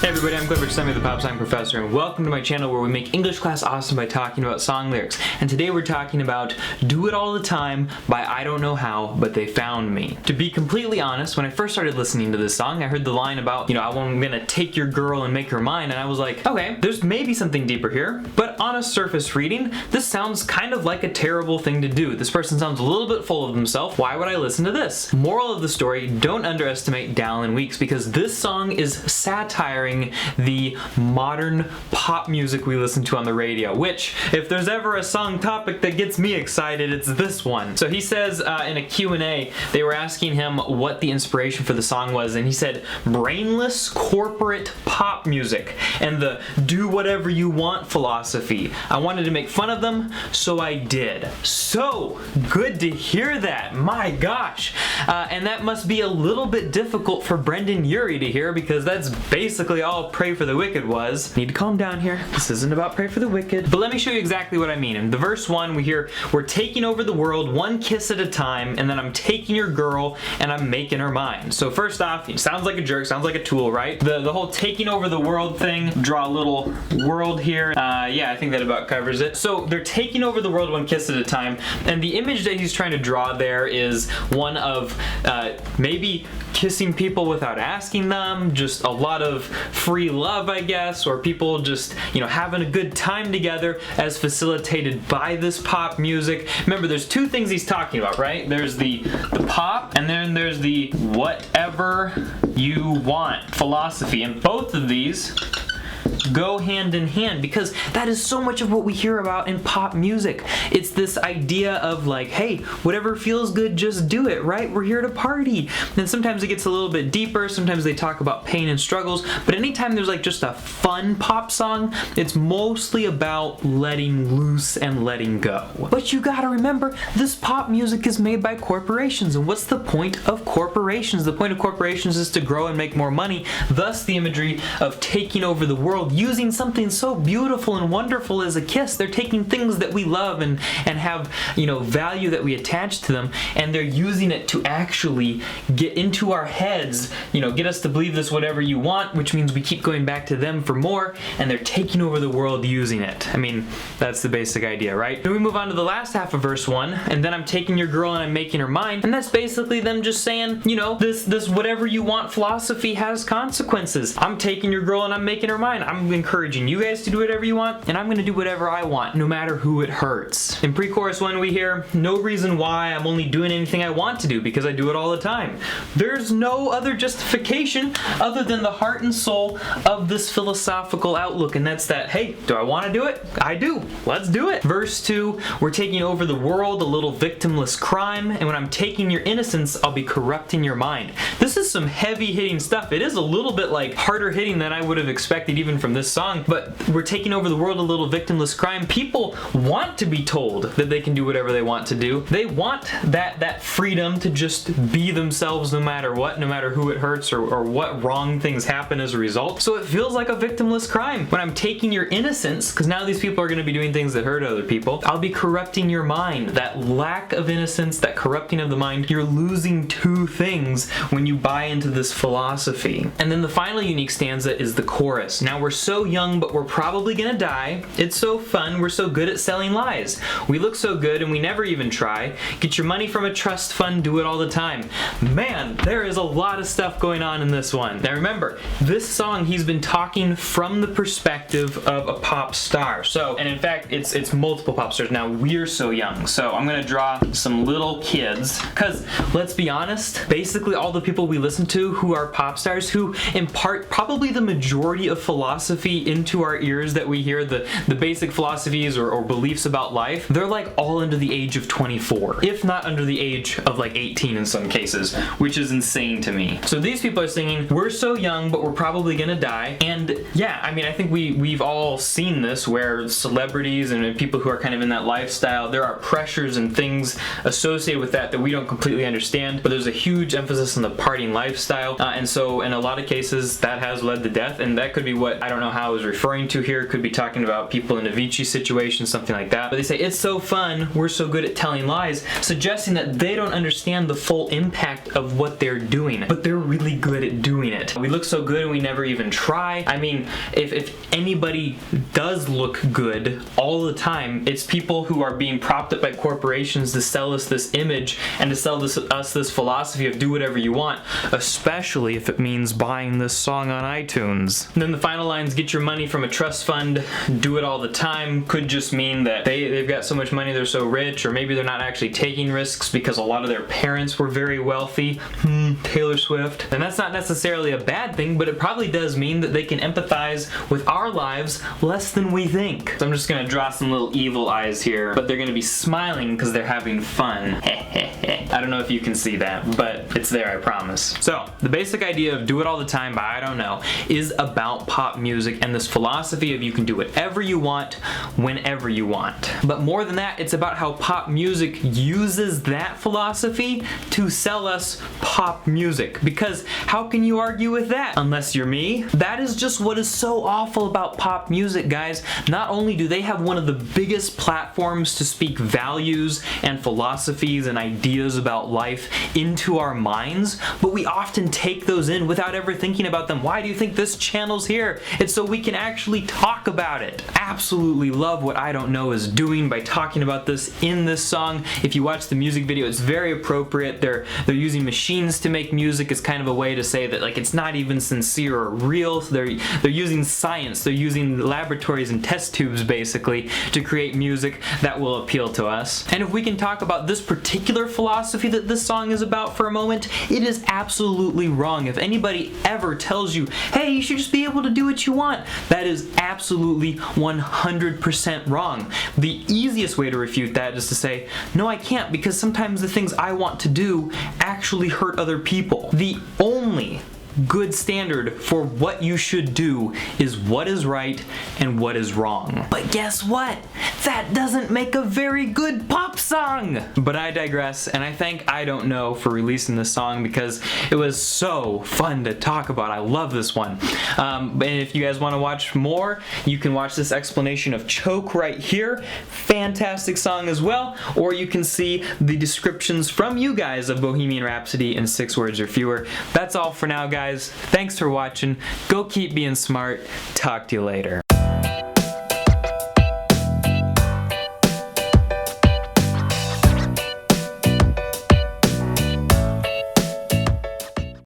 Hey everybody, I'm Clifford Semi, the Pop Song Professor, and welcome to my channel where we make English class awesome by talking about song lyrics. And today we're talking about Do It All the Time by I Don't Know How, But They Found Me. To be completely honest, when I first started listening to this song, I heard the line about, I'm gonna take your girl and make her mine, and I was like, okay, there's maybe something deeper here, but on a surface reading, this sounds kind of like a terrible thing to do. This person sounds a little bit full of himself. Why would I listen to this? Moral of the story, don't underestimate Dallin Weekes, because this song is satiring the modern pop music we listen to on the radio, which, if there's ever a song topic that gets me excited, it's this one. So he says in a Q&A, they were asking him what the inspiration for the song was, and he said, brainless corporate pop music and the do whatever you want philosophy. I wanted to make fun of them, so I did. So good to hear that, my gosh. And that must be a little bit difficult for Brendan Urie to hear, because that's basically all Pray for the Wicked was. Need to calm down here. This isn't about Pray for the Wicked. But let me show you exactly what I mean. In the verse 1, we hear, we're taking over the world one kiss at a time, and then I'm taking your girl and I'm making her mine. So first off, it sounds like a jerk, sounds like a tool, right? The whole taking over the world thing, draw a little world here. Yeah, I think that about covers it. So they're taking over the world one kiss at a time, and the image that he's trying to draw there is one of maybe kissing people without asking them, just a lot of free love, I guess, or people just, having a good time together as facilitated by this pop music. Remember, there's two things he's talking about, right? There's the pop, and then there's the whatever you want philosophy, and both of these go hand in hand, because that is so much of what we hear about in pop music. It's this idea of like, hey, whatever feels good, just do it, right? We're here to party. And sometimes it gets a little bit deeper, sometimes they talk about pain and struggles, but anytime there's like just a fun pop song, it's mostly about letting loose and letting go. But you gotta remember, this pop music is made by corporations, and what's the point of corporations? The point of corporations is to grow and make more money, thus the imagery of taking over the world using something so beautiful and wonderful as a kiss. They're taking things that we love and have, value that we attach to them, and they're using it to actually get into our heads, get us to believe this whatever you want, which means we keep going back to them for more, and they're taking over the world using it. I mean, that's the basic idea, right? Then we move on to the last half of verse 1, and then I'm taking your girl and I'm making her mine, and that's basically them just saying, this whatever you want philosophy has consequences. I'm taking your girl and I'm making her mine. I'm encouraging you guys to do whatever you want, and I'm gonna do whatever I want, no matter who it hurts. In pre-chorus 1, we hear, no reason why I'm only doing anything I want to do, because I do it all the time. There's no other justification other than the heart and soul of this philosophical outlook, and that's that, hey, do I want to do it? I do. Let's do it. Verse 2, we're taking over the world, a little victimless crime, and when I'm taking your innocence, I'll be corrupting your mind. This is some heavy-hitting stuff. It is a little bit like harder hitting than I would have expected even from this song, but we're taking over the world, a little victimless crime. People want to be told that they can do whatever they want to do. They want that freedom to just be themselves no matter what, no matter who it hurts or what wrong things happen as a result. So it feels like a victimless crime. When I'm taking your innocence, because now these people are going to be doing things that hurt other people, I'll be corrupting your mind. That lack of innocence, that corrupting of the mind, you're losing two things when you buy into this philosophy. And then the final unique stanza is the chorus. Now we're so young, but we're probably gonna die. It's so fun, we're so good at selling lies. We look so good and we never even try. Get your money from a trust fund, do it all the time. Man, there is a lot of stuff going on in this one. Now remember, this song, he's been talking from the perspective of a pop star. So, and in fact, it's multiple pop stars. Now, we're so young. So I'm gonna draw some little kids, because let's be honest, basically all the people we listen to who are pop stars, who impart probably the majority of philosophy into our ears that we hear, the basic philosophies or beliefs about life, they're like all under the age of 24, if not under the age of like 18 in some cases, which is insane to me. So these people are singing, we're so young, but we're probably gonna die. And yeah, I mean, I think we've all seen this, where celebrities and people who are kind of in that lifestyle, there are pressures and things associated with that we don't completely understand, but there's a huge emphasis on the partying lifestyle, and so in a lot of cases that has led to death, and that could be what what I don't know how I was referring to here. Could be talking about people in Avicii situations, something like that. But they say, it's so fun, we're so good at telling lies, suggesting that they don't understand the full impact of what they're doing, but they're really good at doing it. We look so good and we never even try. I mean, if anybody does look good all the time, it's people who are being propped up by corporations to sell us this image and to sell us this philosophy of do whatever you want, especially if it means buying this song on iTunes. And then the final lines, get your money from a trust fund, do it all the time, could just mean that they've got so much money, they're so rich, or maybe they're not actually taking risks because a lot of their parents were very wealthy. Taylor Swift. And that's not necessarily a bad thing, but it probably does mean that they can empathize with our lives less than we think. So I'm just gonna draw some little evil eyes here, but they're gonna be smiling because they're having fun. I don't know if you can see that, but it's there, I promise. So the basic idea of do it all the time by I don't know is about pop music and this philosophy of you can do whatever you want whenever you want. But more than that, it's about how pop music uses that philosophy to sell us pop music. Because how can you argue with that? Unless you're me. That is just what is so awful about pop music, guys. Not only do they have one of the biggest platforms to speak values and philosophies and ideas about life into our minds, but we often take those in without ever thinking about them. Why do you think this channel's here? It's so we can actually talk about it. Absolutely love what I Don't Know is doing by talking about this in this song. If you watch the music video, it's very appropriate. They're using machines to make music as kind of a way to say that like it's not even sincere or real. So they're using science, they're using laboratories and test tubes basically to create music that will appeal to us. And if we can talk about this particular philosophy that this song is about for a moment, it is absolutely wrong. If anybody ever tells you, hey, you should just be able to do what you want, that is absolutely 100% wrong. The easiest way to refute that is to say, no, I can't, because sometimes the things I want to do actually hurt other people. The only good standard for what you should do is what is right and what is wrong. But guess what? That doesn't make a very good pop song! But I digress, and I thank I Don't Know for releasing this song because it was so fun to talk about. I love this one. And if you guys want to watch more, you can watch this explanation of Choke right here. Fantastic song as well. Or you can see the descriptions from you guys of Bohemian Rhapsody in 6 words or fewer. That's all for now, guys. Thanks for watching. Go keep being smart. Talk to you later.